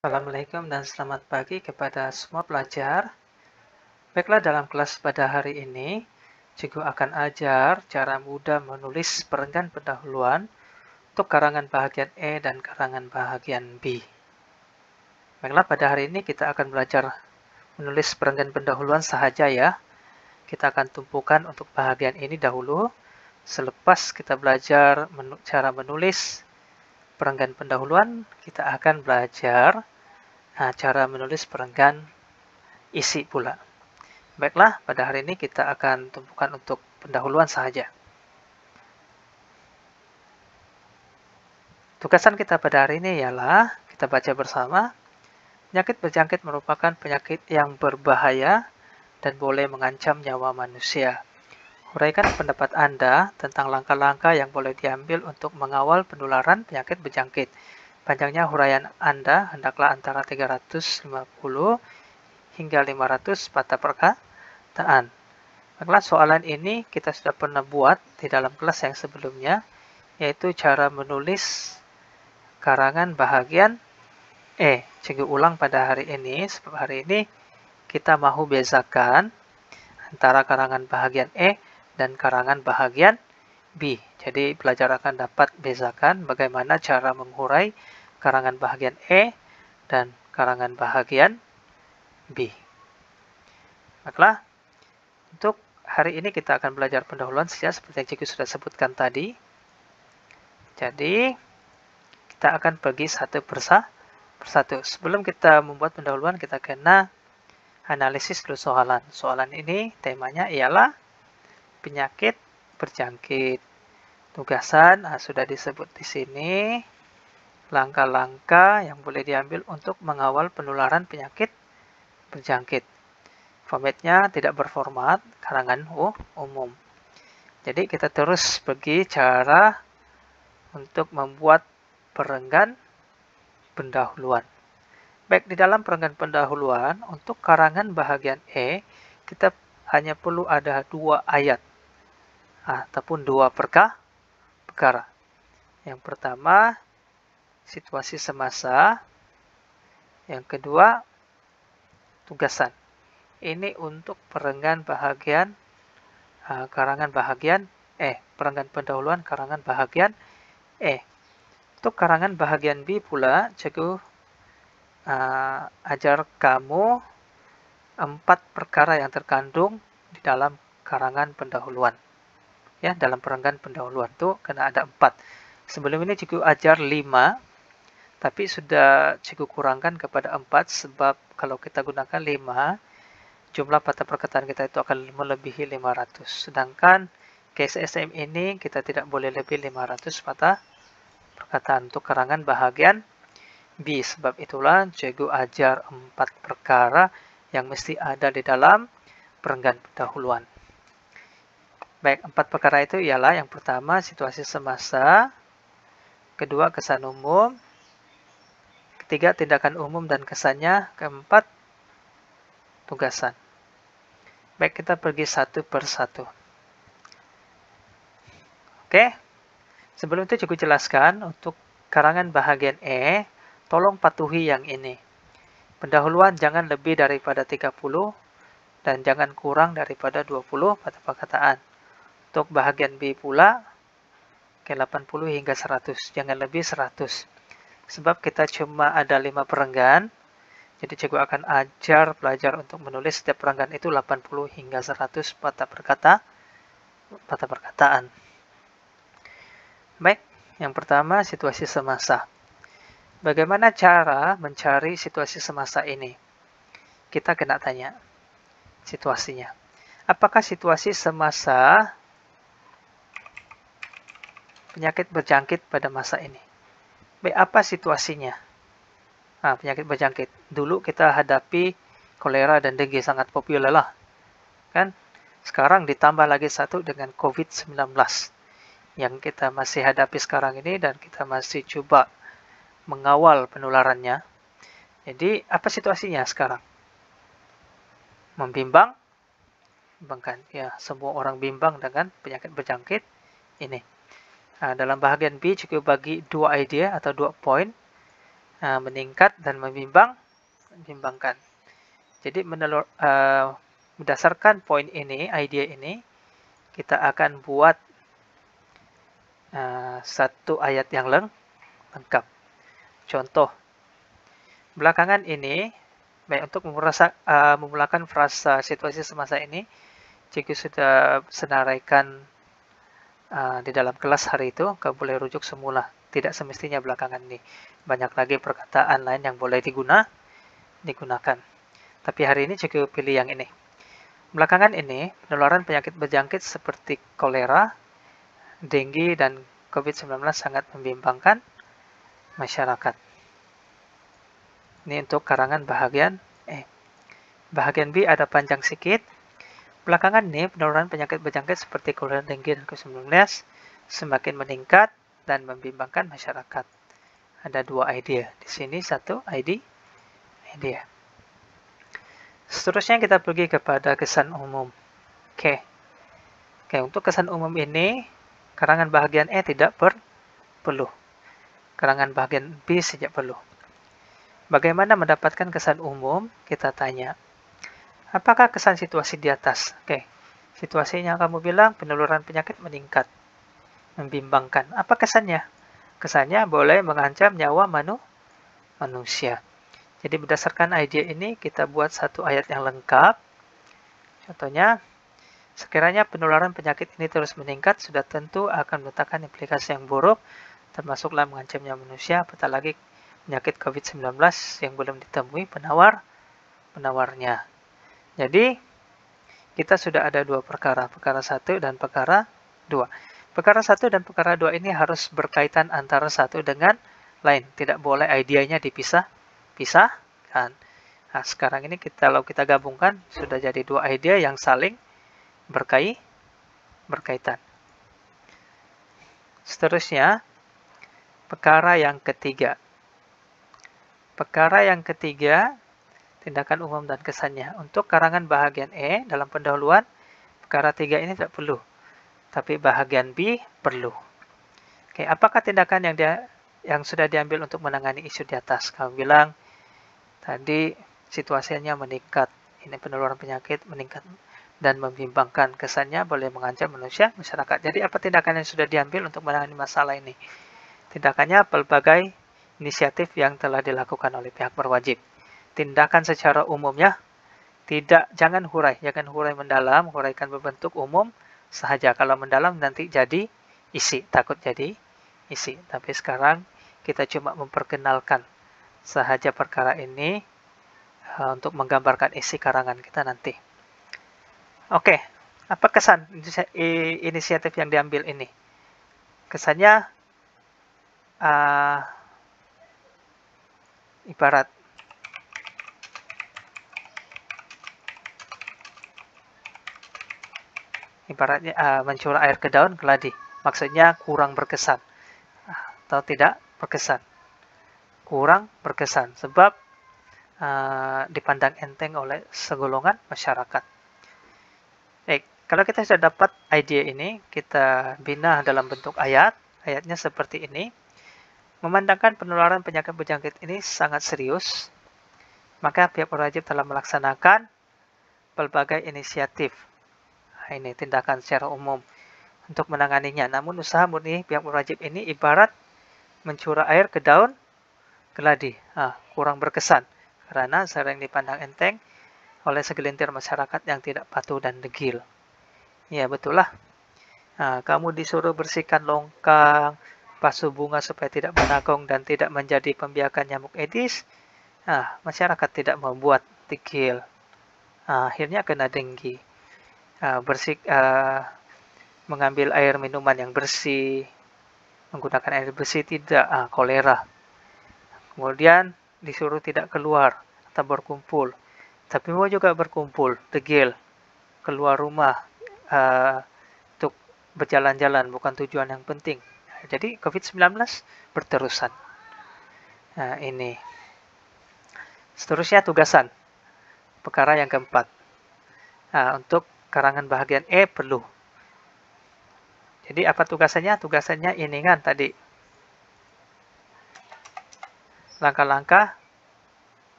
Assalamualaikum dan selamat pagi kepada semua pelajar. Baiklah, dalam kelas pada hari ini, Cikgu akan ajar cara mudah menulis perenggan pendahuluan untuk karangan bahagian E dan karangan bahagian B. Baiklah, pada hari ini kita akan belajar menulis perenggan pendahuluan sahaja ya. Kita akan tumpukan untuk bahagian ini dahulu. Selepas kita belajar cara menulis perenggan pendahuluan, kita akan belajar cara menulis perenggan isi pula. Baiklah, pada hari ini kita akan tumpukan untuk pendahuluan saja. Tugasan kita pada hari ini ialah kita baca bersama. Penyakit berjangkit merupakan penyakit yang berbahaya dan boleh mengancam nyawa manusia. Huraikan pendapat Anda tentang langkah-langkah yang boleh diambil untuk mengawal penularan penyakit berjangkit. Panjangnya huraian Anda hendaklah antara 350 hingga 500 patah perkataan. Baiklah, soalan ini kita sudah pernah buat di dalam kelas yang sebelumnya, yaitu cara menulis karangan bahagian E. Cikgu ulang pada hari ini, sebab hari ini kita mahu bezakan antara karangan bahagian E dan karangan bahagian B. Jadi pelajar akan dapat bezakan bagaimana cara menghurai karangan bahagian E dan karangan bahagian B. Baiklah, untuk hari ini kita akan belajar pendahuluan saja seperti yang Cikgu sudah sebutkan tadi. Jadi, kita akan pergi satu persatu. Sebelum kita membuat pendahuluan, kita kena analisis dulu soalan. Soalan ini temanya ialah penyakit berjangkit. Tugasan sudah disebut di sini. Langkah-langkah yang boleh diambil untuk mengawal penularan penyakit berjangkit. Formatnya tidak berformat, karangan umum. Jadi kita terus pergi cara untuk membuat perenggan pendahuluan. Baik, di dalam perenggan pendahuluan, untuk karangan bahagian E, kita hanya perlu ada 2 ayat ataupun 2 perkara. Yang pertama, situasi semasa. Yang kedua, tugasan. Ini untuk perenggan bahagian karangan bahagian E, perenggan pendahuluan karangan bahagian E. Untuk karangan bahagian B pula, Cikgu ajar kamu 4 perkara yang terkandung di dalam karangan pendahuluan. Ya, dalam perenggan pendahuluan itu kena ada 4. Sebelum ini Cikgu ajar 5, tapi sudah Cikgu kurangkan kepada 4 sebab kalau kita gunakan 5, jumlah patah perkataan kita itu akan melebihi 500. Sedangkan case SM ini kita tidak boleh lebih 500 patah perkataan untuk karangan bahagian B. Sebab itulah Cikgu ajar 4 perkara yang mesti ada di dalam perenggan pendahuluan. Baik, 4 perkara itu ialah yang pertama situasi semasa, kedua kesan umum, ketiga tindakan umum dan kesannya, keempat tugasan. Baik, kita pergi satu persatu. Oke, sebelum itu Cikgu jelaskan untuk karangan bahagian E, tolong patuhi yang ini. Pendahuluan jangan lebih daripada 30 dan jangan kurang daripada 20 patah perkataan. Untuk bahagian B pula, ke 80 hingga 100, jangan lebih 100. Sebab kita cuma ada 5 perenggan, jadi Cikgu akan ajar pelajar untuk menulis setiap perenggan itu 80 hingga 100 patah perkataan. Baik, yang pertama situasi semasa. Bagaimana cara mencari situasi semasa ini? Kita kena tanya situasinya. Apakah situasi semasa penyakit berjangkit pada masa ini? Baik, apa situasinya? Penyakit berjangkit. Dulu kita hadapi kolera dan dengue sangat populer lah. Kan? Sekarang ditambah lagi satu dengan COVID-19 yang kita masih hadapi sekarang ini dan kita masih coba mengawal penularannya. Jadi, apa situasinya sekarang? Membimbang? Bimbangkan. Ya, semua orang bimbang dengan penyakit berjangkit ini. Dalam bahagian B, Cikgu bagi 2 idea atau 2 poin. meningkat dan membimbangkan. Jadi berdasarkan poin ini, idea ini, kita akan buat satu ayat yang lengkap. Contoh, belakangan ini, baik untuk memulakan frasa situasi semasa ini, Cikgu sudah senaraikan di dalam kelas hari itu, kau boleh rujuk semula. Tidak semestinya belakangan ini. Banyak lagi perkataan lain yang boleh digunakan. Tapi hari ini Cikgu pilih yang ini. Belakangan ini, penularan penyakit berjangkit seperti kolera, denggi, dan COVID-19 sangat membimbangkan masyarakat. Ini untuk karangan bahagian E. Bahagian B ada panjang sedikit. Belakangan ini, penularan penyakit berjangkit seperti kolera, denggi, dan COVID-19 semakin meningkat dan membimbangkan masyarakat. Ada dua idea. Di sini satu idea. Seterusnya kita pergi kepada kesan umum. Oke, untuk kesan umum ini, karangan bahagian E tidak perlu. Karangan bahagian B saja perlu. Bagaimana mendapatkan kesan umum? Kita tanya. Apakah kesan situasi di atas? Oke, situasinya kamu bilang penularan penyakit meningkat, membimbangkan. Apa kesannya? Kesannya boleh mengancam nyawa manusia. Jadi berdasarkan ide ini kita buat satu ayat yang lengkap. Contohnya, sekiranya penularan penyakit ini terus meningkat, sudah tentu akan meletakkan implikasi yang buruk, termasuklah mengancam nyawa manusia, apatah lagi penyakit COVID-19 yang belum ditemui penawarnya. Jadi, kita sudah ada dua perkara 1 dan perkara 2. Perkara 1 dan perkara 2 ini harus berkaitan antara satu dengan lain. Tidak boleh idenya dipisahkan. Nah, sekarang ini kalau kita gabungkan, sudah jadi dua idea yang saling berkaitan. Seterusnya, perkara yang ketiga. Perkara yang ketiga, tindakan umum dan kesannya. Untuk karangan bahagian E dalam pendahuluan, perkara 3 ini tidak perlu. Tapi bahagian B perlu. Oke, apakah tindakan yang sudah diambil untuk menangani isu di atas? Kamu bilang, tadi situasinya meningkat. Ini penularan penyakit meningkat dan membimbangkan. Kesannya boleh mengancam masyarakat. Jadi apa tindakan yang sudah diambil untuk menangani masalah ini? Tindakannya berbagai inisiatif yang telah dilakukan oleh pihak berwajib. Tindakan secara umumnya, jangan hurai mendalam, huraikan berbentuk umum sahaja. Kalau mendalam nanti jadi isi, takut jadi isi. Tapi sekarang kita cuma memperkenalkan sahaja perkara ini untuk menggambarkan isi karangan kita nanti. Oke, apa kesan inisiatif yang diambil ini? Kesannya ibaratnya mencurah air ke daun geladi. Maksudnya kurang berkesan atau tidak berkesan. Kurang berkesan sebab dipandang enteng oleh segolongan masyarakat. Baik, kalau kita sudah dapat ide ini, kita bina dalam bentuk ayat. Ayatnya seperti ini. Memandangkan penularan penyakit berjangkit ini sangat serius, maka pihak berwajib telah melaksanakan berbagai inisiatif. Nah, ini tindakan secara umum untuk menanganinya. Namun usaha murni pihak berwajib ini ibarat mencurah air ke daun geladi. Kurang berkesan karena sering dipandang enteng oleh segelintir masyarakat yang tidak patuh dan degil. Ya, betul lah. Kamu disuruh bersihkan longkang, basuh bunga supaya tidak menagong dan tidak menjadi pembiakan nyamuk Aedes. Masyarakat tidak membuat degil. Akhirnya kena denggi. Mengambil air minuman yang bersih, menggunakan air bersih tidak, kolera. Kemudian disuruh tidak keluar atau berkumpul. Tapi mau juga berkumpul, degil, keluar rumah untuk berjalan-jalan, bukan tujuan yang penting. Jadi COVID-19 berterusan. Ini. Seterusnya tugasan. Perkara yang keempat. Untuk karangan bahagian E perlu. Jadi apa tugasannya? Tugasannya ini kan tadi. langkah-langkah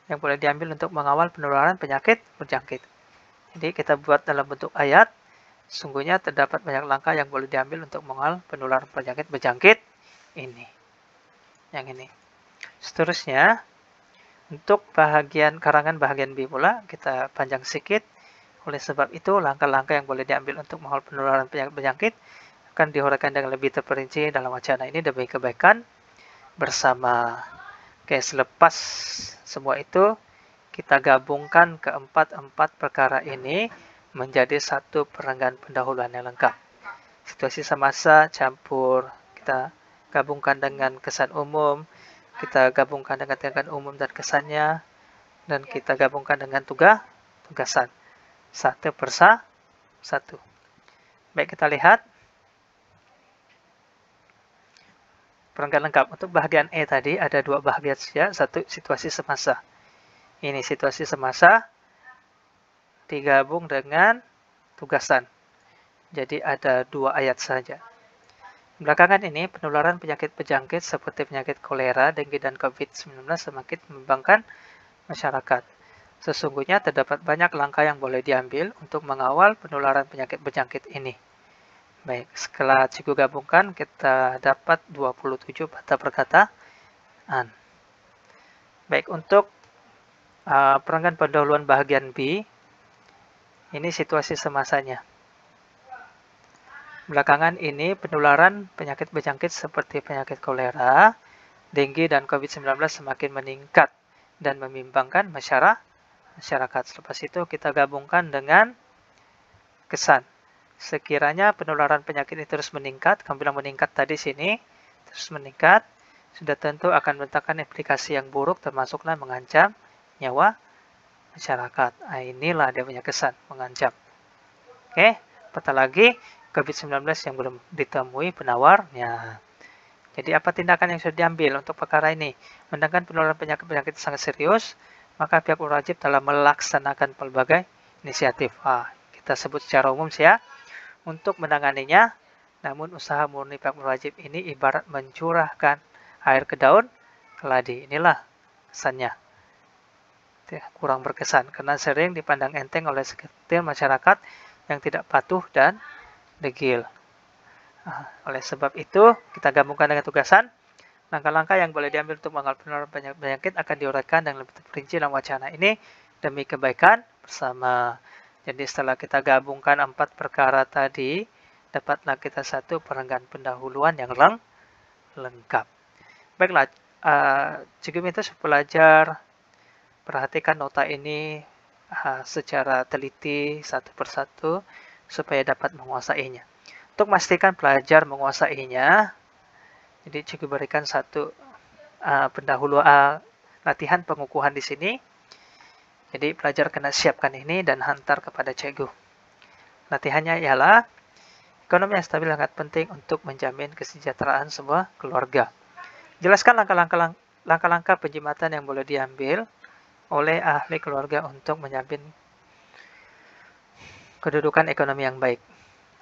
yang boleh diambil untuk mengawal penularan penyakit berjangkit. Jadi kita buat dalam bentuk ayat. Sungguhnya terdapat banyak langkah yang boleh diambil untuk mengawal penularan penyakit berjangkit ini. Yang ini. Seterusnya, untuk karangan bahagian B pula, kita panjang sedikit. Oleh sebab itu, langkah-langkah yang boleh diambil untuk mengawal penularan penyakit berjangkit akan diuraikan dengan lebih terperinci dalam wacana ini demi kebaikan bersama. Oke, selepas semua itu, kita gabungkan keempat perkara ini menjadi satu perenggan pendahuluan yang lengkap. Situasi semasa campur, kita gabungkan dengan kesan umum, kita gabungkan dengan tindakan umum dan kesannya, dan kita gabungkan dengan tugasan. Satu persatu. Baik, kita lihat. Perenggan lengkap. Untuk bahagian E tadi ada dua bahagian saja. Satu, situasi semasa. Ini situasi semasa digabung dengan tugasan. Jadi ada dua ayat saja. Belakangan ini, penularan penyakit berjangkit seperti penyakit kolera, denggi, dan COVID-19 semakin membangkang masyarakat. Sesungguhnya terdapat banyak langkah yang boleh diambil untuk mengawal penularan penyakit berjangkit ini. Baik, setelah cikgu gabungkan, kita dapat 27 kata perkataan. Baik, untuk perenggan pendahuluan bahagian B, ini situasi semasanya. Belakangan ini, penularan penyakit berjangkit seperti penyakit kolera, denggi, dan COVID-19 semakin meningkat dan membimbangkan masyarakat. Selepas itu, kita gabungkan dengan kesan. Sekiranya penularan penyakit ini terus meningkat, kami bilang meningkat tadi sini, terus meningkat, sudah tentu akan mendatangkan implikasi yang buruk, termasuklah mengancam nyawa masyarakat. Inilah dia punya kesan, mengancam. Oke, apatah lagi COVID-19 yang belum ditemui penawarnya. Jadi apa tindakan yang sudah diambil untuk perkara ini? Menangkan penularan penyakit sangat serius, maka pihak berwajib telah melaksanakan pelbagai inisiatif. Kita sebut secara umum ya, untuk menanganinya. Namun usaha murni pihak berwajib ini ibarat mencurahkan air ke daun keladi. Inilah kesannya. Kurang berkesan karena sering dipandang enteng oleh segelintir masyarakat yang tidak patuh dan degil. Oleh sebab itu, kita gabungkan dengan tugasan. Langkah-langkah yang boleh diambil untuk mengawal penularan penyakit akan diuraikan dan lebih terperinci dalam wacana ini demi kebaikan bersama. Jadi setelah kita gabungkan 4 perkara tadi, dapatlah kita satu perenggan pendahuluan yang lengkap. Baiklah, cikgu minta pelajar perhatikan nota ini secara teliti satu persatu supaya dapat menguasainya. Untuk memastikan pelajar menguasainya, jadi cikgu berikan satu latihan pengukuhan di sini. Jadi pelajar kena siapkan ini dan hantar kepada cikgu. Latihannya ialah ekonomi yang stabil sangat penting untuk menjamin kesejahteraan sebuah keluarga. Jelaskan langkah-langkah penjimatan yang boleh diambil oleh ahli keluarga untuk menjamin kedudukan ekonomi yang baik.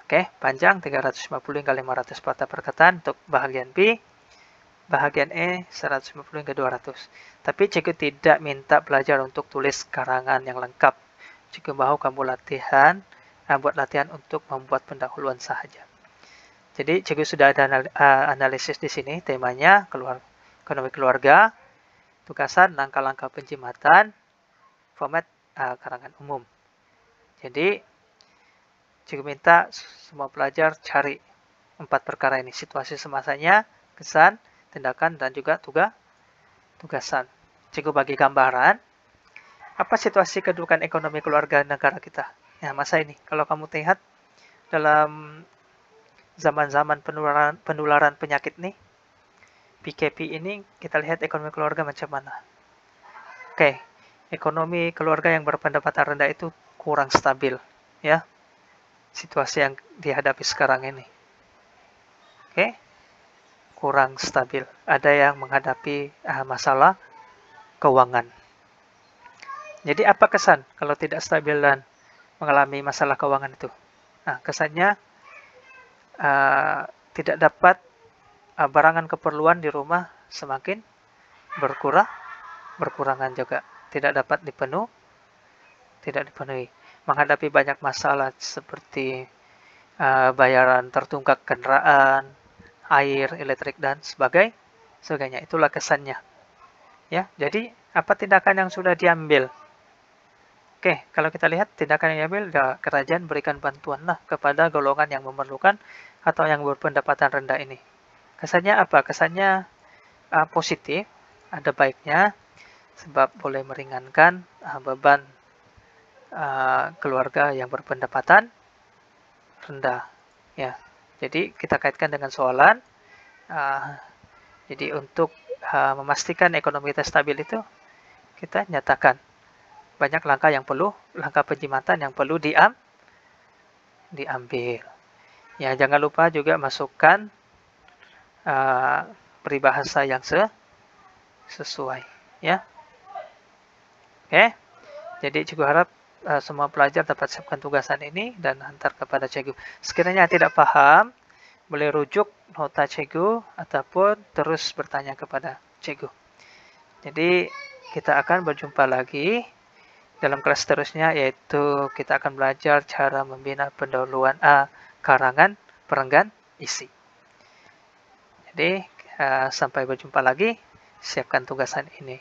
Oke, panjang 350 hingga 500 patah perkataan untuk bahagian B. Bahagian E 150 hingga 200. Tapi cikgu tidak minta pelajar untuk tulis karangan yang lengkap. Cikgu mau kamu buat latihan untuk membuat pendahuluan sahaja. Jadi cikgu sudah ada analisis di sini, temanya ekonomi keluarga, tugasan, langkah-langkah penjimatan, format karangan umum. Jadi cikgu minta semua pelajar cari 4 perkara ini, situasi semasanya, kesan, tindakan, dan juga tugasan. Cikgu bagi gambaran, apa situasi kedudukan ekonomi keluarga negara kita? Ya, masa ini, kalau kamu lihat dalam zaman-zaman penularan penyakit nih, PKP ini, kita lihat ekonomi keluarga macam mana. Oke, ekonomi keluarga yang berpendapatan rendah itu kurang stabil, ya. Situasi yang dihadapi sekarang ini. Oke. Kurang stabil. Ada yang menghadapi masalah keuangan. Jadi apa kesan kalau tidak stabil dan mengalami masalah keuangan itu? Kesannya tidak dapat barangan keperluan di rumah semakin berkurangan juga, tidak dapat tidak dipenuhi. Menghadapi banyak masalah seperti bayaran tertunggak kendaraan, air, listrik, dan sebagainya. Itulah kesannya. Ya, jadi apa tindakan yang sudah diambil? Oke, kalau kita lihat tindakan yang diambil, ya, kerajaan berikan bantuanlah kepada golongan yang memerlukan atau yang berpendapatan rendah ini. Kesannya apa? Kesannya positif, ada baiknya, sebab boleh meringankan beban keluarga yang berpendapatan rendah. Ya, jadi kita kaitkan dengan soalan. Jadi untuk memastikan ekonomi kita stabil itu, kita nyatakan banyak langkah penjimatan yang perlu diambil. Ya, jangan lupa juga masukkan peribahasa yang sesuai. Ya, oke. Jadi cikgu harap semua pelajar dapat siapkan tugasan ini dan hantar kepada cikgu. Sekiranya tidak paham, boleh rujuk nota cikgu ataupun terus bertanya kepada cikgu. Jadi kita akan berjumpa lagi dalam kelas seterusnya, yaitu kita akan belajar cara membina pendahuluan karangan, perenggan, isi. Jadi sampai berjumpa lagi, siapkan tugasan ini.